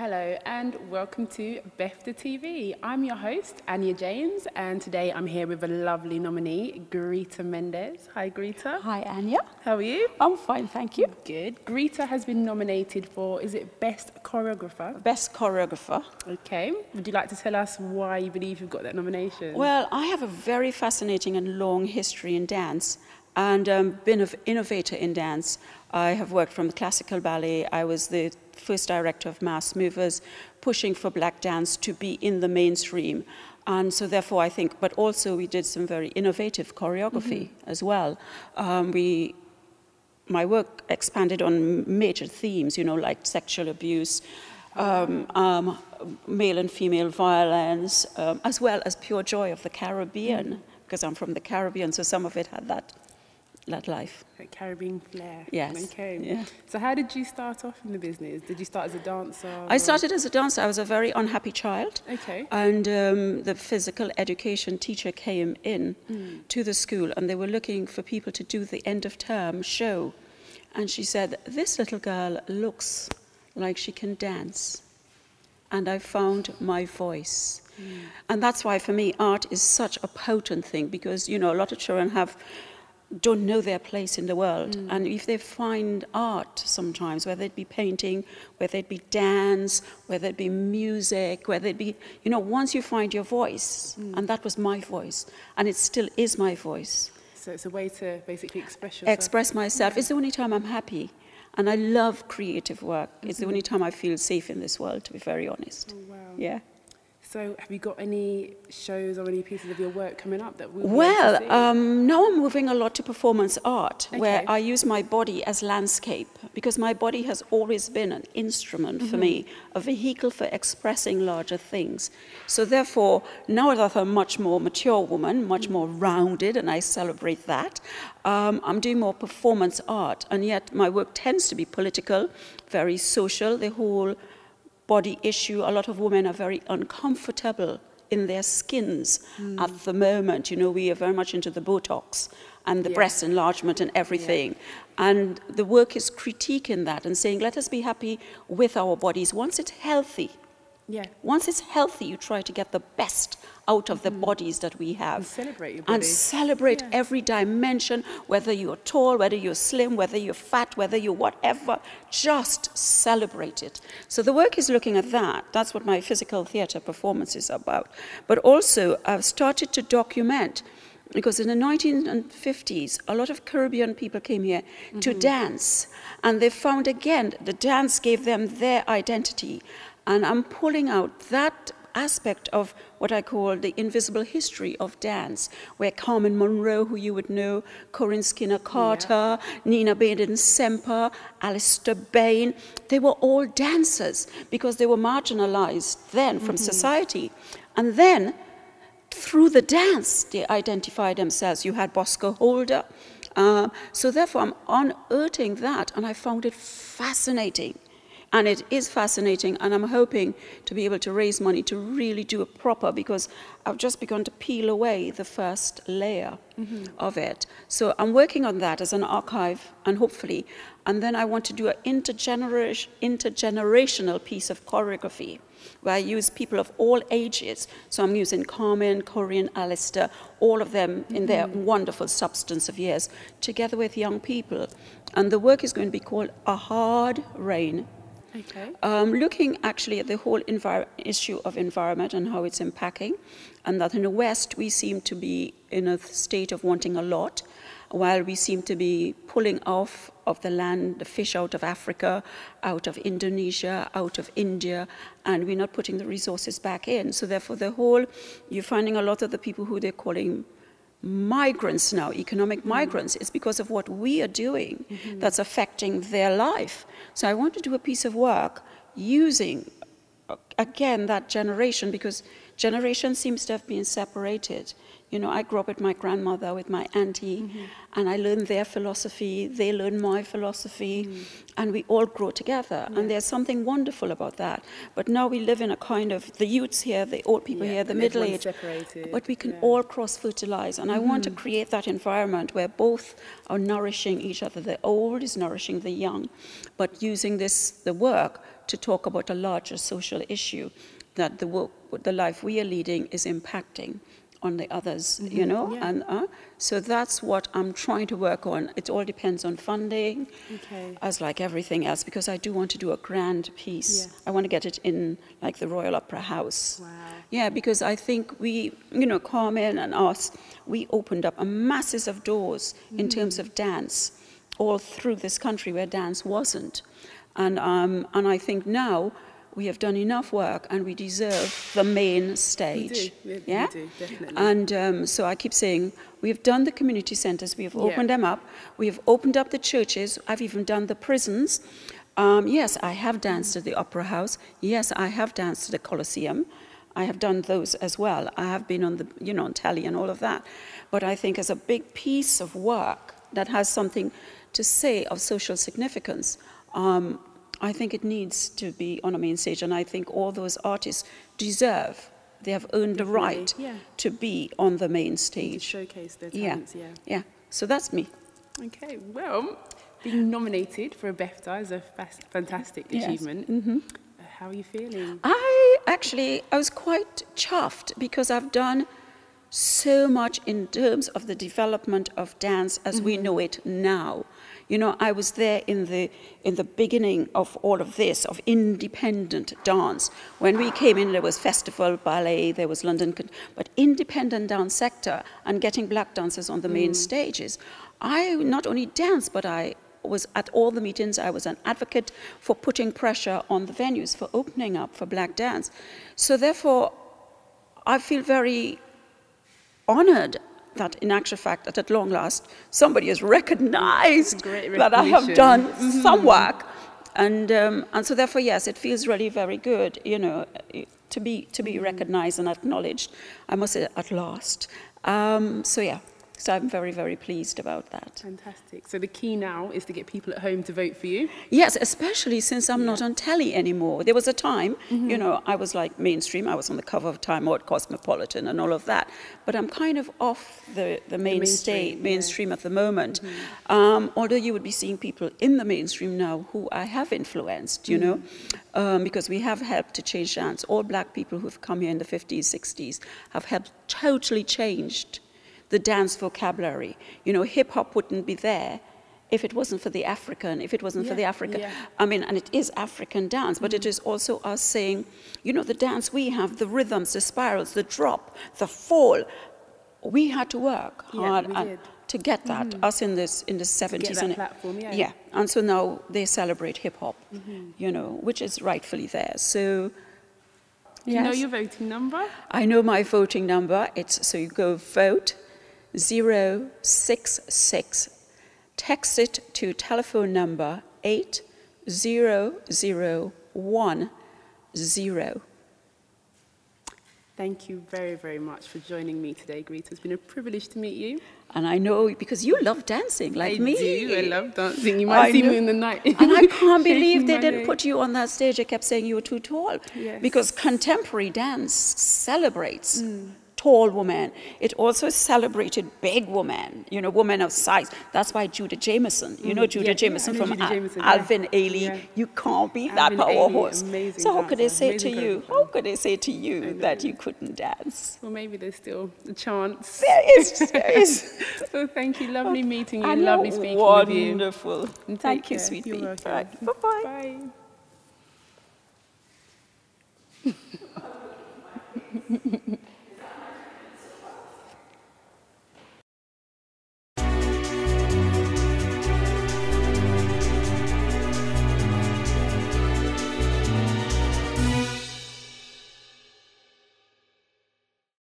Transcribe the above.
Hello and welcome to Beffta TV. I'm your host, Anya James, and today I'm here with a lovely nominee, Greta Mendez. Hi, Greta. Hi, Anya. How are you? I'm fine, thank you. Good. Greta has been nominated for, is it Best Choreographer? Best Choreographer. Okay. Would you like to tell us why you believe you've got that nomination? Well, I have a very fascinating and long history in dance and been an innovator in dance. I have worked from the classical ballet. I was the first director of Mass Movers, pushing for black dance to be in the mainstream. And so therefore I think, but also we did some very innovative choreography as well. My work expanded on major themes, you know, like sexual abuse, male and female violence, as well as pure joy of the Caribbean, because I'm from the Caribbean, so some of it had that life. That Caribbean flair. Yes. Okay. Yeah. So how did you start off in the business? Did you start as a dancer? I started as a dancer. I was a very unhappy child. Okay. And the physical education teacher came in to the school, and they were looking for people to do the end of term show. And she said, "This little girl looks like she can dance." And I found my voice. And that's why for me art is such a potent thing, because you know a lot of children don't know their place in the world. And if they find art sometimes, whether it be painting, whether it be dance, whether it be music, whether it be, you know, once you find your voice, and that was my voice, and it still is my voice. So it's a way to basically express yourself. Express myself. It's the only time I'm happy. And I love creative work. It's the only time I feel safe in this world, to be very honest. Oh, wow. Yeah. So have you got any shows or any pieces of your work coming up that we'll Well, be able to see? now I'm moving a lot to performance art, where Okay. I use my body as landscape, because my body has always been an instrument for me, a vehicle for expressing larger things. So therefore, now that I'm a much more mature woman, much more rounded, and I celebrate that, I'm doing more performance art, and yet my work tends to be political, very social, the whole body issue. A lot of women are very uncomfortable in their skins at the moment. You know, we are very much into the Botox and the breast enlargement and everything. And the work is critiquing that and saying, let us be happy with our bodies. Once it's healthy, once it's healthy, you try to get the best out of the bodies that we have. And celebrate your body. And celebrate every dimension, whether you're tall, whether you're slim, whether you're fat, whether you're whatever, just celebrate it. So the work is looking at that. That's what my physical theatre performance is about. But also, I've started to document, because in the 1950s, a lot of Caribbean people came here to dance. And they found, again, the dance gave them their identity. And I'm pulling out that aspect of what I call the invisible history of dance, where Carmen Monroe, who you would know, Corinne Skinner-Carter, Nina Baden-Semper, Alistair Bain, they were all dancers because they were marginalized then from society. And then, through the dance, they identified themselves. You had Bosco Holder. So therefore, I'm unearthing that, and I found it fascinating. And it is fascinating, and I'm hoping to be able to raise money to really do it proper, because I've just begun to peel away the first layer of it. So I'm working on that as an archive, and hopefully, and then I want to do an intergenerational piece of choreography, where I use people of all ages. So I'm using Carmen, Corinne, Alistair, all of them in their wonderful substance of years, together with young people. And the work is going to be called A Hard Rain. Okay. Looking actually at the whole issue of environment and how it's impacting, and that in the West we seem to be in a state of wanting a lot, while we seem to be pulling off of the land, the fish out of Africa, out of Indonesia, out of India, and we're not putting the resources back in. So therefore you're finding a lot of the people who they're calling migrants now, economic migrants, it's because of what we are doing that's affecting their life. So I want to do a piece of work using, again, that generation, because generation seems to have been separated. You know, I grew up with my grandmother, with my auntie, and I learned their philosophy, they learned my philosophy, and we all grow together. And there's something wonderful about that. But now we live in a kind of, the youths here, the old people here, the middle-aged, but we can all cross-fertilize. And I want to create that environment where both are nourishing each other. The old is nourishing the young, but using the work to talk about a larger social issue that the life we are leading is impacting on the others, you know, and so that's what I'm trying to work on. It all depends on funding, as like everything else, because I do want to do a grand piece. I want to get it in like the Royal Opera House. Yeah, because I think we, you know, Carmen and us, we opened up a masses of doors in terms of dance all through this country where dance wasn't, and I think now we have done enough work and we deserve the main stage. We do, definitely. And so I keep saying, we have done the community centers, we have opened them up, we have opened up the churches, I've even done the prisons. Yes, I have danced at the Opera House. Yes, I have danced at the Colosseum. I have done those as well. I have been on the, you know, on telly and all of that. But I think as a big piece of work that has something to say of social significance, I think it needs to be on a main stage, and I think all those artists deserve, they have earned the right to be on the main stage. To showcase their talents, Yeah, so that's me. Okay, well, being nominated for a Beffta is a fantastic achievement. How are you feeling? I was quite chuffed because I've done so much in terms of the development of dance as we know it now. You know, I was there in the beginning of all of this, of independent dance. When we came in, there was festival, ballet, there was London, but independent dance sector and getting black dancers on the main stages. I not only danced, but I was at all the meetings. I was an advocate for putting pressure on the venues, for opening up for black dance. So therefore, I feel very honored that in actual fact, that at long last, somebody has recognized that I have done some work. And so therefore, yes, it feels really very good, you know, to be recognized and acknowledged, I must say, at last. So yeah. So I'm very, very pleased about that. Fantastic. So the key now is to get people at home to vote for you? Yes, especially since I'm not on telly anymore. There was a time, you know, I was like mainstream. I was on the cover of Time Out, Cosmopolitan and all of that. But I'm kind of off the mainstream at the moment. Although you would be seeing people in the mainstream now who I have influenced, you know, because we have helped to change dance. All black people who've come here in the 50s, 60s have helped totally changed the dance vocabulary. You know, hip-hop wouldn't be there if it wasn't for the African, if it wasn't for the African. I mean, and it is African dance, but it is also us saying, you know, the dance we have, the rhythms, the spirals, the drop, the fall, we had to work hard to get that, us in the 70s. To get that platform, and so now they celebrate hip-hop, you know, which is rightfully there. So, Do you know your voting number? I know my voting number. So you go vote 066. Text it to telephone number 80010. Thank you very, very much for joining me today, Greta. It's been a privilege to meet you. And I know, because you love dancing like me. I do. I love dancing. You might see me in the night. And I can't believe they didn't put you on that stage. They kept saying you were too tall. Yes. Because contemporary dance celebrates tall women. It also celebrated big women, you know, women of size. That's why Judah Jameson, you know Judah Jameson from Alvin Ailey, you can't be that power horse. So how could they say to you, that you couldn't dance? Well, maybe there's still a chance. There is. So thank you. Lovely meeting you. Lovely speaking with you. Wonderful. Thank you, sweetie. You're welcome. Right. Bye-bye. Bye.